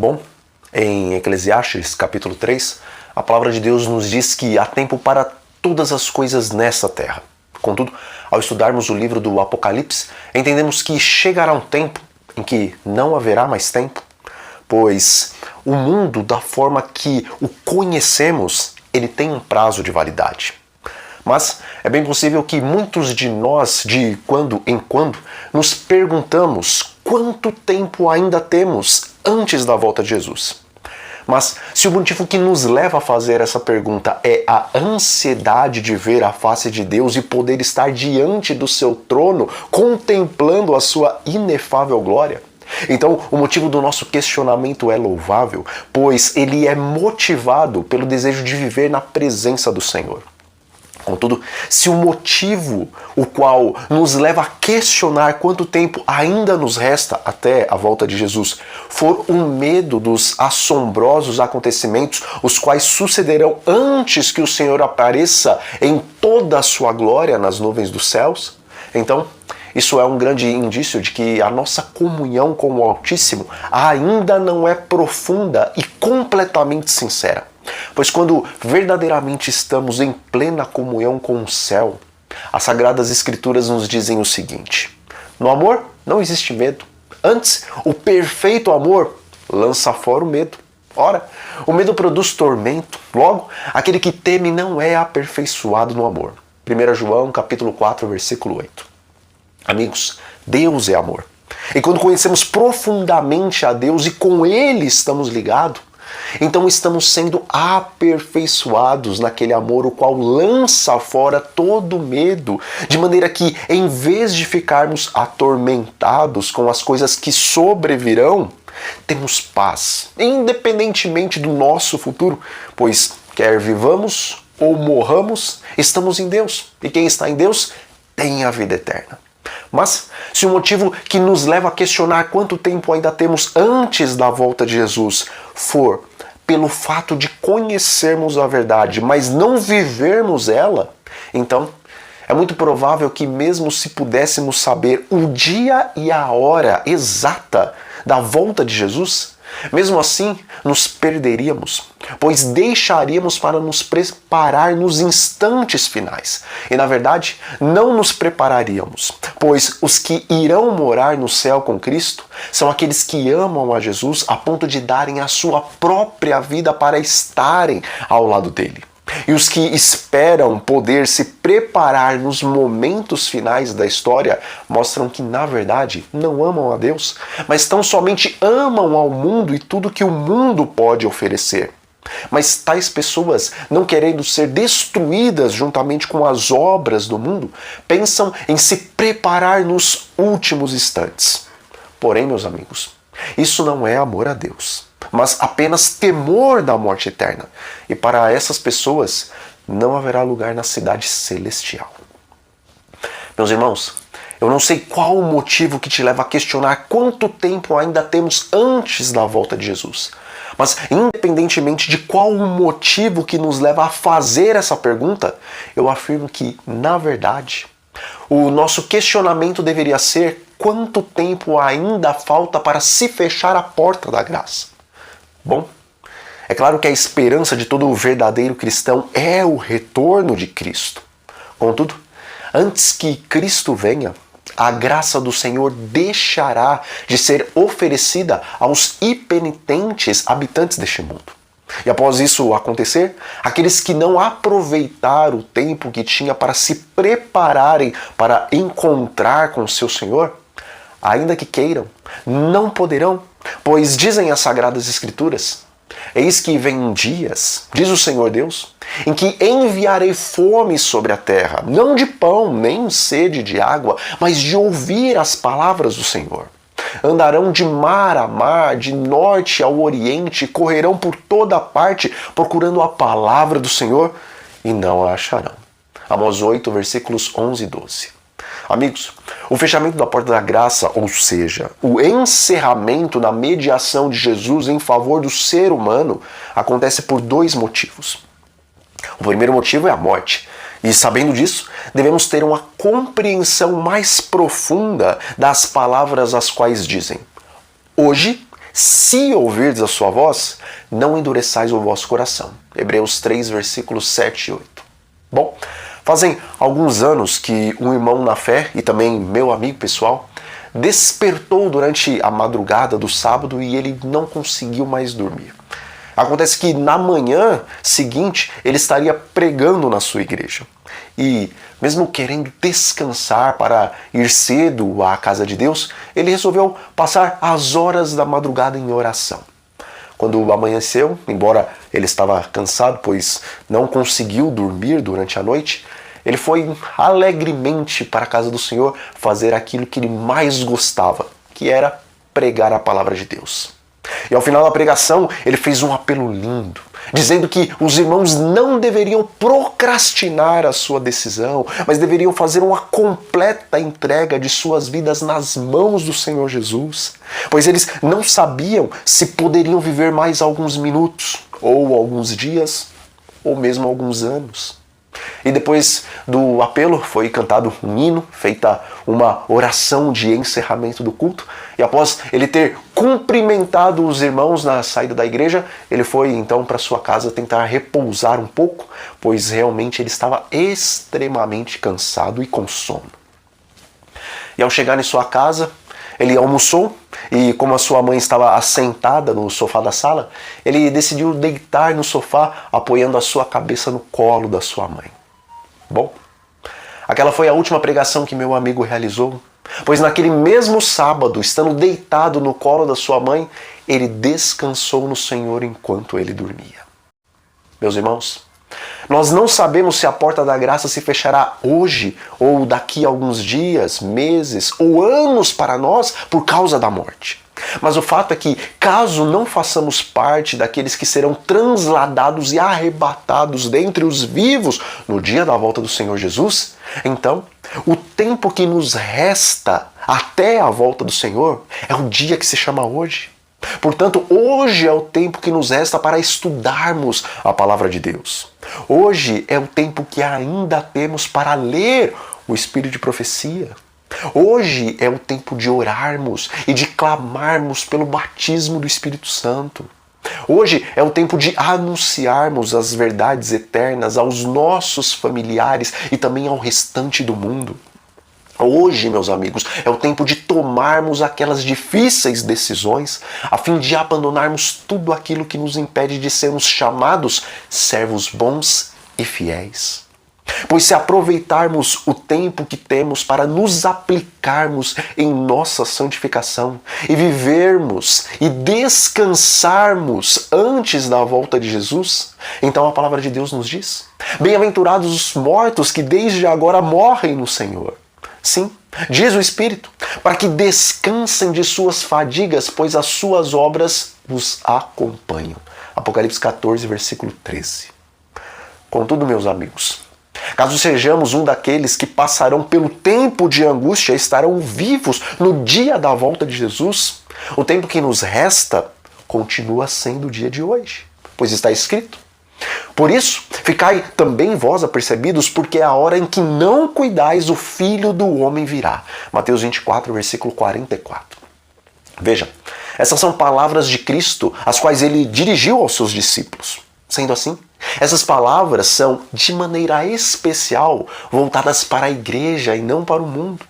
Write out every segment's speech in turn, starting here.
Bom, em Eclesiastes, capítulo 3, a palavra de Deus nos diz que há tempo para todas as coisas nessa terra. Contudo, ao estudarmos o livro do Apocalipse, entendemos que chegará um tempo em que não haverá mais tempo, pois o mundo, da forma que o conhecemos, ele tem um prazo de validade. Mas é bem possível que muitos de nós, de quando em quando, nos perguntamos quanto tempo ainda temos antes da volta de Jesus. Mas se o motivo que nos leva a fazer essa pergunta é a ansiedade de ver a face de Deus e poder estar diante do seu trono, contemplando a sua inefável glória, então o motivo do nosso questionamento é louvável, pois ele é motivado pelo desejo de viver na presença do Senhor. Contudo, se o motivo o qual nos leva a questionar quanto tempo ainda nos resta até a volta de Jesus for um medo dos assombrosos acontecimentos, os quais sucederão antes que o Senhor apareça em toda a sua glória nas nuvens dos céus, então isso é um grande indício de que a nossa comunhão com o Altíssimo ainda não é profunda e completamente sincera. Pois quando verdadeiramente estamos em plena comunhão com o céu, as Sagradas Escrituras nos dizem o seguinte: no amor não existe medo. Antes, o perfeito amor lança fora o medo. Ora, o medo produz tormento. Logo, aquele que teme não é aperfeiçoado no amor. 1 João capítulo 4, versículo 8. Amigos, Deus é amor. E quando conhecemos profundamente a Deus e com Ele estamos ligados, então estamos sendo aperfeiçoados naquele amor o qual lança fora todo medo, de maneira que, em vez de ficarmos atormentados com as coisas que sobrevirão, temos paz, independentemente do nosso futuro, pois quer vivamos ou morramos, estamos em Deus. E quem está em Deus tem a vida eterna. Mas, se o motivo que nos leva a questionar quanto tempo ainda temos antes da volta de Jesus for pelo fato de conhecermos a verdade, mas não vivermos ela, então é muito provável que mesmo se pudéssemos saber o dia e a hora exata da volta de Jesus, mesmo assim nos perderíamos, pois deixaríamos para nos preparar nos instantes finais. E na verdade, não nos prepararíamos, pois os que irão morar no céu com Cristo são aqueles que amam a Jesus a ponto de darem a sua própria vida para estarem ao lado dele. E os que esperam poder se preparar nos momentos finais da história mostram que, na verdade, não amam a Deus, mas tão somente amam ao mundo e tudo que o mundo pode oferecer. Mas tais pessoas, não querendo ser destruídas juntamente com as obras do mundo, pensam em se preparar nos últimos instantes. Porém, meus amigos, isso não é amor a Deus, mas apenas temor da morte eterna. E para essas pessoas não haverá lugar na cidade celestial. Meus irmãos, eu não sei qual o motivo que te leva a questionar quanto tempo ainda temos antes da volta de Jesus. Mas independentemente de qual o motivo que nos leva a fazer essa pergunta, eu afirmo que, na verdade, o nosso questionamento deveria ser quanto tempo ainda falta para se fechar a porta da graça. Bom, é claro que a esperança de todo verdadeiro cristão é o retorno de Cristo. Contudo, antes que Cristo venha, a graça do Senhor deixará de ser oferecida aos impenitentes habitantes deste mundo. E após isso acontecer, aqueles que não aproveitaram o tempo que tinha para se prepararem para encontrar com o seu Senhor, ainda que queiram, não poderão, pois dizem as Sagradas Escrituras: eis que vem dias, diz o Senhor Deus, em que enviarei fome sobre a terra, não de pão, nem sede de água, mas de ouvir as palavras do Senhor. Andarão de mar a mar, de norte ao oriente, correrão por toda parte, procurando a palavra do Senhor, e não a acharão. Amós 8, versículos 11 e 12. Amigos, o fechamento da porta da graça, ou seja, o encerramento na mediação de Jesus em favor do ser humano, acontece por dois motivos. O primeiro motivo é a morte. E sabendo disso, devemos ter uma compreensão mais profunda das palavras as quais dizem: hoje se ouvirdes a sua voz, não endureçais o vosso coração. Hebreus 3, versículos 7 e 8. Bom, fazem alguns anos que um irmão na fé e também meu amigo pessoal despertou durante a madrugada do sábado e ele não conseguiu mais dormir. Acontece que na manhã seguinte ele estaria pregando na sua igreja. E mesmo querendo descansar para ir cedo à casa de Deus, ele resolveu passar as horas da madrugada em oração. Quando amanheceu, embora ele estava cansado, pois não conseguiu dormir durante a noite, ele foi alegremente para a casa do Senhor fazer aquilo que ele mais gostava, que era pregar a palavra de Deus. E ao final da pregação, ele fez um apelo lindo, dizendo que os irmãos não deveriam procrastinar a sua decisão, mas deveriam fazer uma completa entrega de suas vidas nas mãos do Senhor Jesus, pois eles não sabiam se poderiam viver mais alguns minutos, ou alguns dias, ou mesmo alguns anos. E depois do apelo foi cantado um hino, feita uma oração de encerramento do culto, e após ele ter cumprimentado os irmãos na saída da igreja, ele foi então para sua casa tentar repousar um pouco, pois realmente ele estava extremamente cansado e com sono. E ao chegar em sua casa, ele almoçou e, como a sua mãe estava assentada no sofá da sala, ele decidiu deitar no sofá, apoiando a sua cabeça no colo da sua mãe. Bom, aquela foi a última pregação que meu amigo realizou, pois naquele mesmo sábado, estando deitado no colo da sua mãe, ele descansou no Senhor enquanto ele dormia. Meus irmãos, nós não sabemos se a porta da graça se fechará hoje ou daqui a alguns dias, meses ou anos para nós por causa da morte. Mas o fato é que, caso não façamos parte daqueles que serão transladados e arrebatados dentre os vivos no dia da volta do Senhor Jesus, então o tempo que nos resta até a volta do Senhor é o dia que se chama hoje. Portanto, hoje é o tempo que nos resta para estudarmos a palavra de Deus. Hoje é o tempo que ainda temos para ler o Espírito de profecia. Hoje é o tempo de orarmos e de clamarmos pelo batismo do Espírito Santo. Hoje é o tempo de anunciarmos as verdades eternas aos nossos familiares e também ao restante do mundo. Hoje, meus amigos, é o tempo de tomarmos aquelas difíceis decisões a fim de abandonarmos tudo aquilo que nos impede de sermos chamados servos bons e fiéis. Pois se aproveitarmos o tempo que temos para nos aplicarmos em nossa santificação e vivermos e descansarmos antes da volta de Jesus, então a palavra de Deus nos diz: bem-aventurados os mortos que desde agora morrem no Senhor. Sim, diz o Espírito, para que descansem de suas fadigas, pois as suas obras vos acompanham. Apocalipse 14, versículo 13. Contudo, meus amigos, caso sejamos um daqueles que passarão pelo tempo de angústia e estarão vivos no dia da volta de Jesus, o tempo que nos resta continua sendo o dia de hoje, pois está escrito: por isso, ficai também vós apercebidos, porque é a hora em que não cuidais, o Filho do Homem virá. Mateus 24, versículo 44. Veja, essas são palavras de Cristo, as quais ele dirigiu aos seus discípulos. Sendo assim, essas palavras são, de maneira especial, voltadas para a igreja e não para o mundo.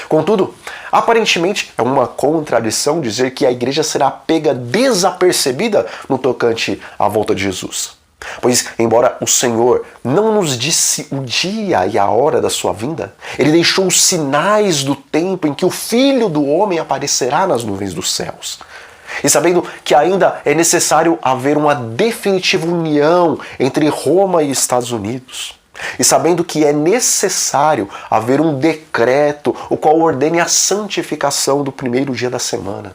Contudo, aparentemente é uma contradição dizer que a igreja será pega desapercebida no tocante à volta de Jesus. Pois, embora o Senhor não nos disse o dia e a hora da sua vinda, Ele deixou os sinais do tempo em que o Filho do Homem aparecerá nas nuvens dos céus. E sabendo que ainda é necessário haver uma definitiva união entre Roma e Estados Unidos, e sabendo que é necessário haver um decreto o qual ordene a santificação do primeiro dia da semana,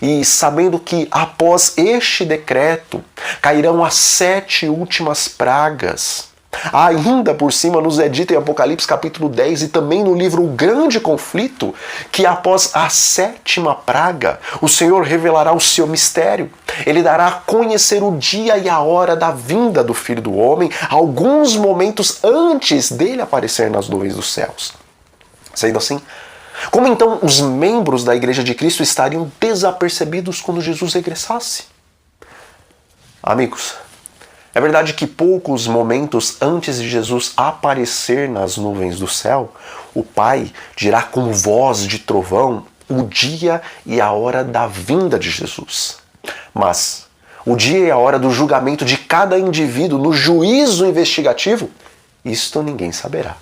e sabendo que após este decreto cairão as 7 últimas pragas, ainda por cima nos é dito em Apocalipse capítulo 10 e também no livro O Grande Conflito, que após a 7ª praga, o Senhor revelará o seu mistério. Ele dará a conhecer o dia e a hora da vinda do Filho do Homem, alguns momentos antes dele aparecer nas nuvens dos céus. Sendo assim, Como então os membros da Igreja de Cristo estariam desapercebidos quando Jesus regressasse? Amigos, é verdade que poucos momentos antes de Jesus aparecer nas nuvens do céu, o Pai dirá com voz de trovão o dia e a hora da vinda de Jesus. Mas o dia e a hora do julgamento de cada indivíduo no juízo investigativo, isto ninguém saberá.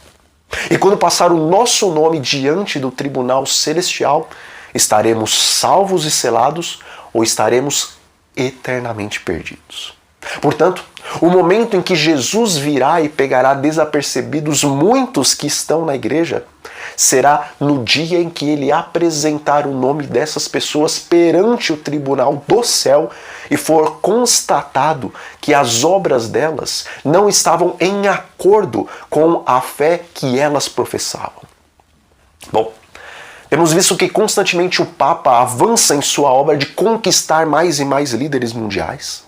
E quando passar o nosso nome diante do tribunal celestial, estaremos salvos e selados ou estaremos eternamente perdidos. Portanto, o momento em que Jesus virá e pegará desapercebidos muitos que estão na igreja será no dia em que ele apresentar o nome dessas pessoas perante o tribunal do céu e for constatado que as obras delas não estavam em acordo com a fé que elas professavam. Bom, temos visto que constantemente o Papa avança em sua obra de conquistar mais e mais líderes mundiais.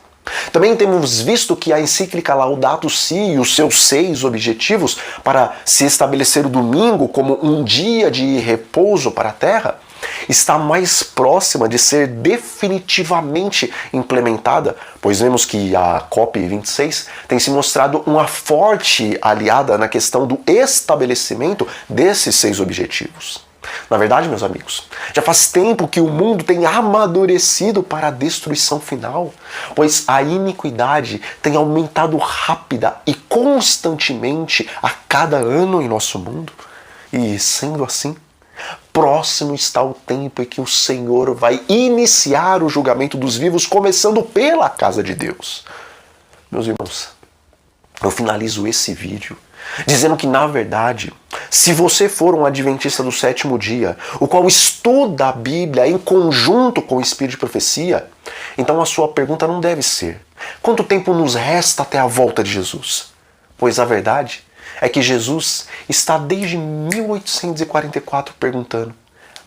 Também temos visto que a encíclica Laudato Si e os seus 6 objetivos para se estabelecer o domingo como um dia de repouso para a Terra está mais próxima de ser definitivamente implementada, pois vemos que a COP26 tem se mostrado uma forte aliada na questão do estabelecimento desses 6 objetivos. Na verdade, meus amigos, já faz tempo que o mundo tem amadurecido para a destruição final, pois a iniquidade tem aumentado rápida e constantemente a cada ano em nosso mundo. E, sendo assim, próximo está o tempo em que o Senhor vai iniciar o julgamento dos vivos, começando pela casa de Deus. Meus irmãos, eu finalizo esse vídeo dizendo que, na verdade, se você for um adventista do 7º dia, o qual estuda a Bíblia em conjunto com o Espírito de Profecia, então a sua pergunta não deve ser: quanto tempo nos resta até a volta de Jesus? Pois a verdade é que Jesus está desde 1844 perguntando: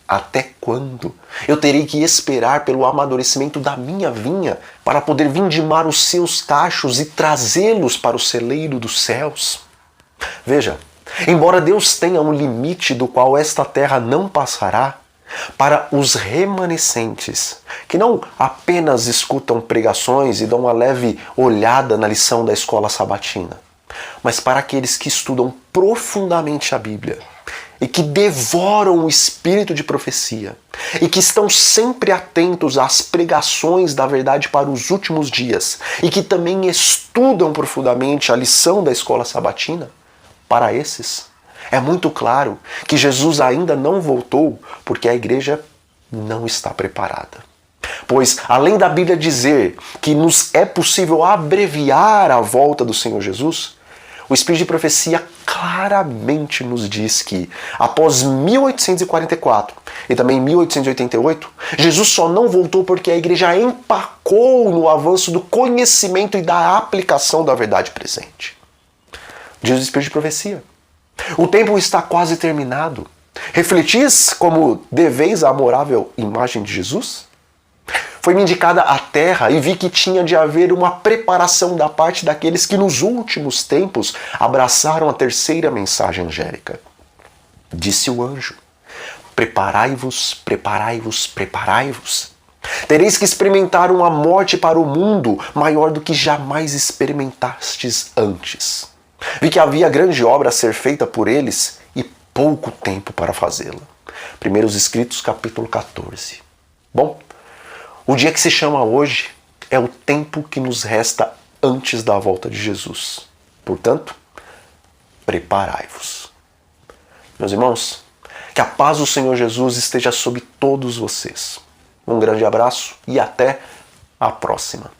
até quando eu terei que esperar pelo amadurecimento da minha vinha para poder vindimar os seus cachos e trazê-los para o celeiro dos céus? Veja, embora Deus tenha um limite do qual esta terra não passará, para os remanescentes, que não apenas escutam pregações e dão uma leve olhada na lição da escola sabatina, mas para aqueles que estudam profundamente a Bíblia e que devoram o espírito de profecia e que estão sempre atentos às pregações da verdade para os últimos dias e que também estudam profundamente a lição da escola sabatina, para esses, é muito claro que Jesus ainda não voltou porque a igreja não está preparada. Pois, além da Bíblia dizer que nos é possível abreviar a volta do Senhor Jesus, o Espírito de Profecia claramente nos diz que, após 1844 e também 1888, Jesus só não voltou porque a igreja empacou no avanço do conhecimento e da aplicação da verdade presente. Diz o Espírito de Profecia: o tempo está quase terminado. Refletis como deveis a amorável imagem de Jesus? Foi-me indicada a terra e vi que tinha de haver uma preparação da parte daqueles que nos últimos tempos abraçaram a terceira mensagem angélica. Disse o anjo: preparai-vos, preparai-vos, preparai-vos. Tereis que experimentar uma morte para o mundo maior do que jamais experimentastes antes. Vi que havia grande obra a ser feita por eles e pouco tempo para fazê-la. Primeiros Escritos, capítulo 14. Bom, o dia que se chama hoje é o tempo que nos resta antes da volta de Jesus. Portanto, preparai-vos. Meus irmãos, que a paz do Senhor Jesus esteja sobre todos vocês. Um grande abraço e até a próxima.